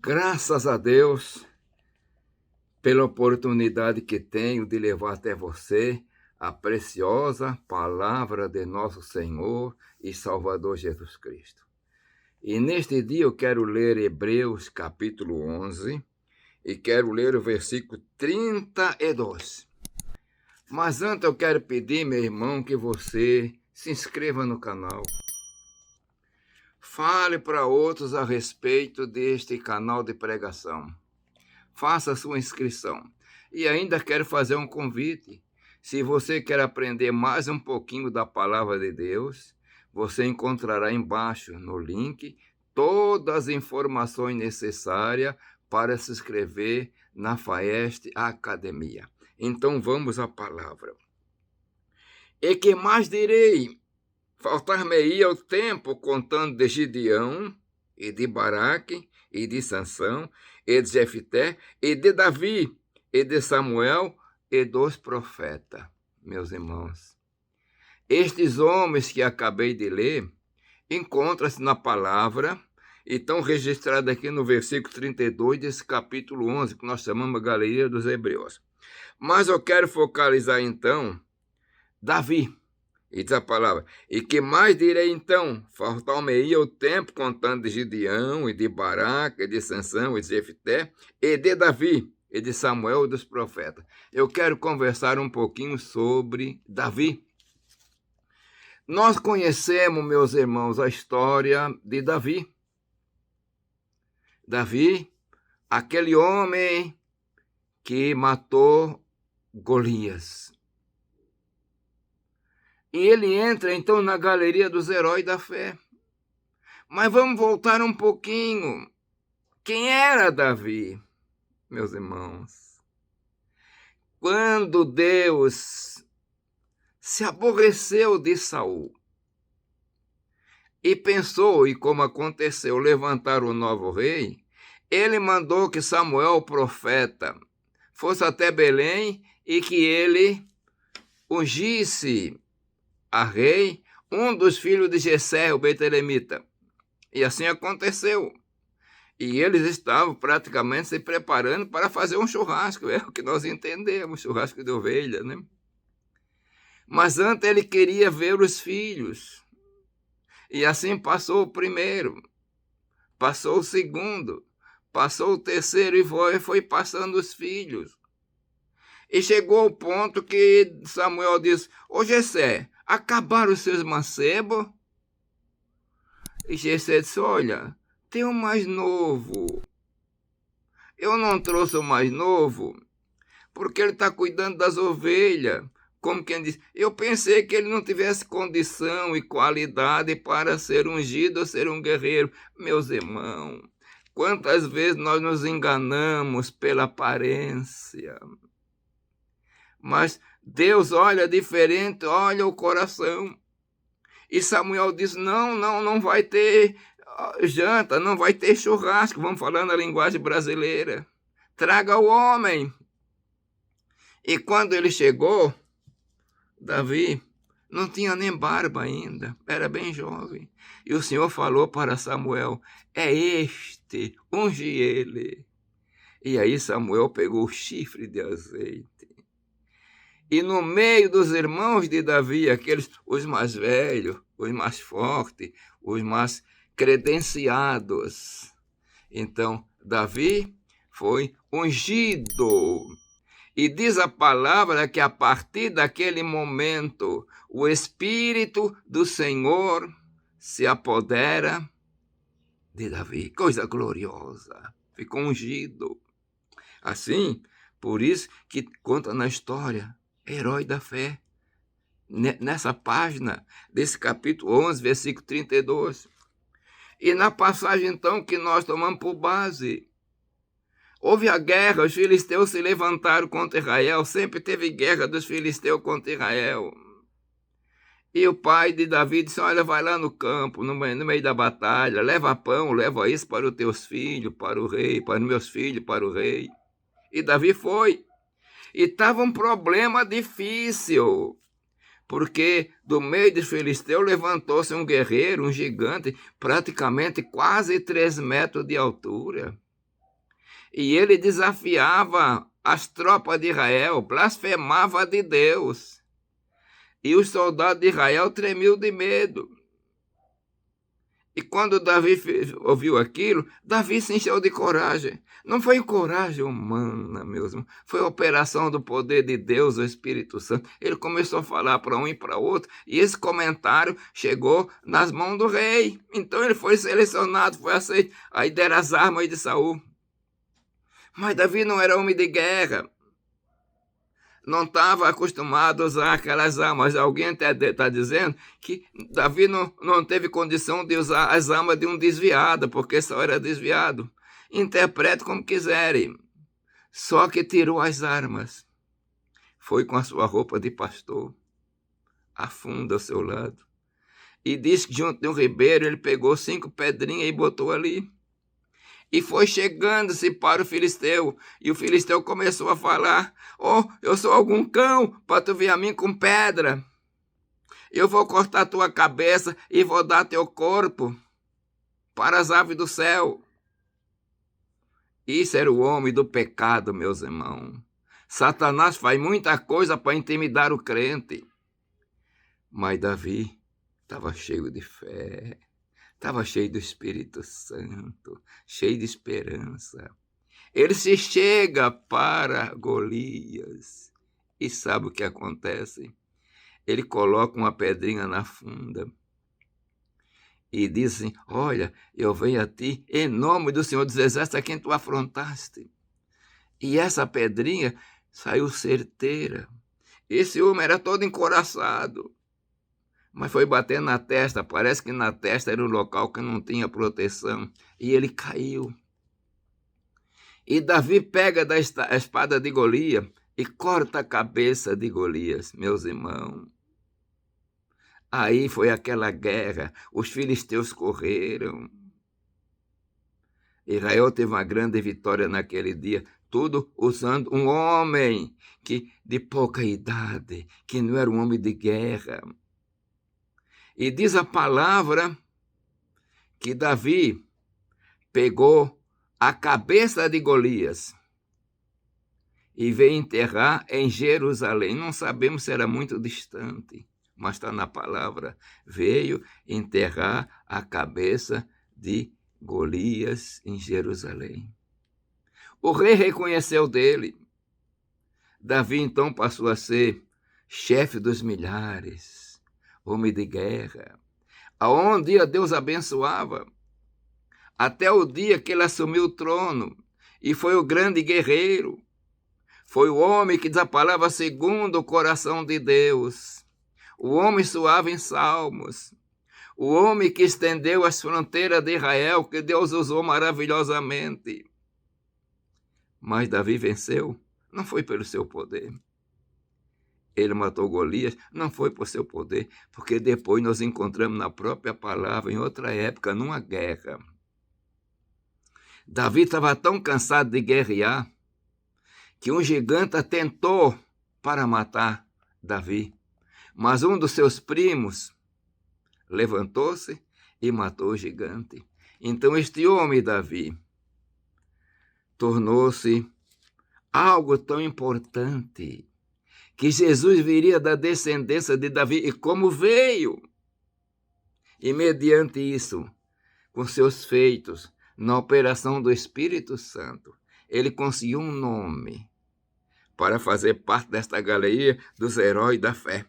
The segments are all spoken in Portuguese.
Graças a Deus pela oportunidade que tenho de levar até você a preciosa palavra de nosso Senhor e Salvador Jesus Cristo. E neste dia eu quero ler Hebreus capítulo 11 e quero ler o versículo 32. Mas antes eu quero pedir, meu irmão, que você se inscreva no canal. Fale para outros a respeito deste canal de pregação. Faça a sua inscrição. E ainda quero fazer um convite. Se você quer aprender mais um pouquinho da palavra de Deus, você encontrará embaixo no link todas as informações necessárias para se inscrever na FAEST Academia. Então vamos à palavra. E que mais direi? Faltar-me-ia o tempo contando de Gideão, e de Baraque, e de Sansão, e de Jefté, e de Davi, e de Samuel, e dos profetas, meus irmãos. Estes homens que acabei de ler, encontram-se na palavra, e estão registrados aqui no versículo 32 desse capítulo 11, que nós chamamos a Galeria dos Hebreus. Mas eu quero focalizar então Davi. E diz a palavra, e que mais direi então? Faltar-me-ia o tempo contando de Gideão, e de Baraque, e de Sansão, e de Jefté, e de Davi, e de Samuel e dos profetas. Eu quero conversar um pouquinho sobre Davi. Nós conhecemos, meus irmãos, a história de Davi. Davi, aquele homem que matou Golias. E ele entra, então, na galeria dos heróis da fé. Mas vamos voltar um pouquinho. Quem era Davi, meus irmãos? Quando Deus se aborreceu de Saul e pensou, e como aconteceu, levantar o novo rei, ele mandou que Samuel, o profeta, fosse até Belém e que ele ungisse a rei um dos filhos de Jessé, o betelemita. E assim aconteceu. E eles estavam praticamente se preparando para fazer um churrasco, é o que nós entendemos, churrasco de ovelha, né? Mas antes ele queria ver os filhos. E assim passou o primeiro, passou o segundo, passou o terceiro e foi passando os filhos. E chegou ao ponto que Samuel disse, ô Jessé, acabaram os seus mancebos? E Jessé disse, olha, tem um mais novo. Eu não trouxe o mais novo porque ele está cuidando das ovelhas. Como quem diz, eu pensei que ele não tivesse condição e qualidade para ser ungido ou ser um guerreiro. Meus irmãos, quantas vezes nós nos enganamos pela aparência. Mas Deus olha diferente, olha o coração. E Samuel diz, não vai ter janta, não vai ter churrasco, vamos falar na linguagem brasileira. Traga o homem. E quando ele chegou, Davi não tinha nem barba ainda, era bem jovem. E o Senhor falou para Samuel, é este, unge ele. E aí Samuel pegou o chifre de azeite. E no meio dos irmãos de Davi, os mais velhos, os mais fortes, os mais credenciados. Então, Davi foi ungido. E diz a palavra que a partir daquele momento, o Espírito do Senhor se apodera de Davi. Coisa gloriosa. Ficou ungido. Assim, por isso que conta na história, herói da fé, nessa página desse capítulo 11, versículo 32. E na passagem, então, que nós tomamos por base, houve a guerra, os filisteus se levantaram contra Israel, sempre teve guerra dos filisteus contra Israel. E o pai de Davi disse, olha, vai lá no campo, no meio da batalha, leva pão, leva isso para os teus filhos, para o rei, para os meus filhos, para o rei. E Davi foi. E estava um problema difícil, porque do meio dos filisteus levantou-se um guerreiro, um gigante, praticamente quase 3 metros de altura. E ele desafiava as tropas de Israel, blasfemava de Deus. E os soldados de Israel tremiam de medo. E quando Davi ouviu aquilo, Davi se encheu de coragem. Não foi coragem humana, meus irmãos. Foi a operação do poder de Deus, o Espírito Santo. Ele começou a falar para um e para outro. E esse comentário chegou nas mãos do rei. Então ele foi selecionado, foi aceito. Aí deram as armas de Saul. Mas Davi não era homem de guerra. Não estava acostumado a usar aquelas armas. Alguém está dizendo que Davi não teve condição de usar as armas de um desviado, porque só era desviado. Interprete como quiserem. Só que tirou as armas. Foi com a sua roupa de pastor, afunda ao seu lado. E diz que junto de um ribeiro ele pegou 5 pedrinhas e botou ali. E foi chegando-se para o filisteu. E o filisteu começou a falar: oh, eu sou algum cão para tu vir a mim com pedra. Eu vou cortar tua cabeça e vou dar teu corpo para as aves do céu. Isso era o homem do pecado, meus irmãos. Satanás faz muita coisa para intimidar o crente. Mas Davi estava cheio de fé. Estava cheio do Espírito Santo, cheio de esperança. Ele se chega para Golias e sabe o que acontece? Ele coloca uma pedrinha na funda e diz assim: olha, eu venho a ti em nome do Senhor dos Exércitos, a quem tu afrontaste. E essa pedrinha saiu certeira. Esse homem era todo encoraçado. Mas foi bater na testa, parece que na testa era um local que não tinha proteção. E ele caiu. E Davi pega da espada de Golias e corta a cabeça de Golias, meus irmãos. Aí foi aquela guerra, os filisteus correram. Israel teve uma grande vitória naquele dia, tudo usando um homem de pouca idade, que não era um homem de guerra. E diz a palavra que Davi pegou a cabeça de Golias e veio enterrar em Jerusalém. Não sabemos se era muito distante, mas está na palavra. Veio enterrar a cabeça de Golias em Jerusalém. O rei reconheceu dele. Davi então passou a ser chefe dos milhares, homem de guerra, aonde Deus abençoava, até o dia que ele assumiu o trono, e foi o grande guerreiro, foi o homem que diz a palavra segundo o coração de Deus, o homem suave em salmos, o homem que estendeu as fronteiras de Israel, que Deus usou maravilhosamente. Mas Davi venceu, não foi pelo seu poder. Ele matou Golias, não foi por seu poder, porque depois nós encontramos na própria palavra, em outra época, numa guerra. Davi estava tão cansado de guerrear, que um gigante tentou para matar Davi. Mas um dos seus primos levantou-se e matou o gigante. Então este homem, Davi, tornou-se algo tão importante, que Jesus viria da descendência de Davi, e como veio, e mediante isso, com seus feitos, na operação do Espírito Santo, ele conseguiu um nome para fazer parte desta galeria dos heróis da fé.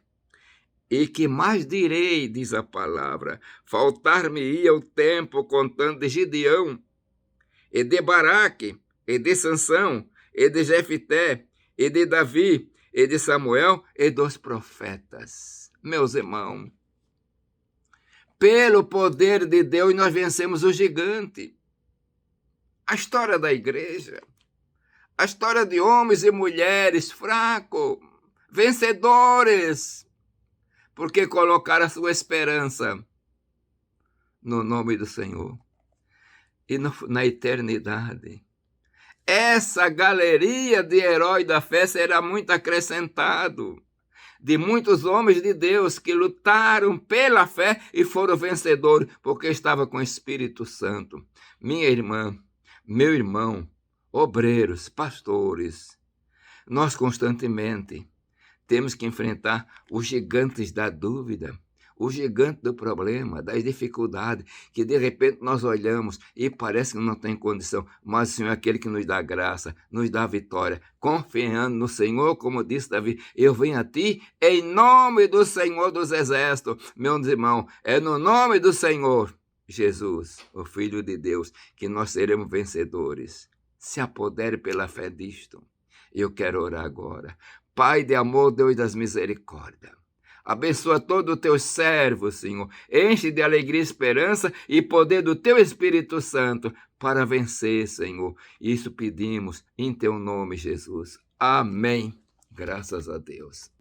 E que mais direi, diz a palavra, faltar-me-ia o tempo contando de Gideão, e de Baraque, e de Sansão, e de Jefité, e de Davi, e de Samuel, e dos profetas. Meus irmãos, pelo poder de Deus nós vencemos o gigante. A história da igreja, a história de homens e mulheres fracos, vencedores, porque colocaram a sua esperança no nome do Senhor e na eternidade. Essa galeria de heróis da fé será muito acrescentado, de muitos homens de Deus que lutaram pela fé e foram vencedores, porque estavam com o Espírito Santo. Minha irmã, meu irmão, obreiros, pastores, nós constantemente temos que enfrentar os gigantes da dúvida, o gigante do problema, das dificuldades, que de repente nós olhamos e parece que não tem condição, mas o Senhor é aquele que nos dá graça, nos dá vitória, confiando no Senhor, como disse Davi, eu venho a ti em nome do Senhor dos Exércitos. Meus irmãos, é no nome do Senhor Jesus, o Filho de Deus, que nós seremos vencedores. Se apodere pela fé disto. Eu quero orar agora. Pai de amor, Deus das misericórdias, abençoa todos os teus servos, Senhor. Enche de alegria, esperança e poder do teu Espírito Santo para vencer, Senhor. Isso pedimos em teu nome, Jesus. Amém. Graças a Deus.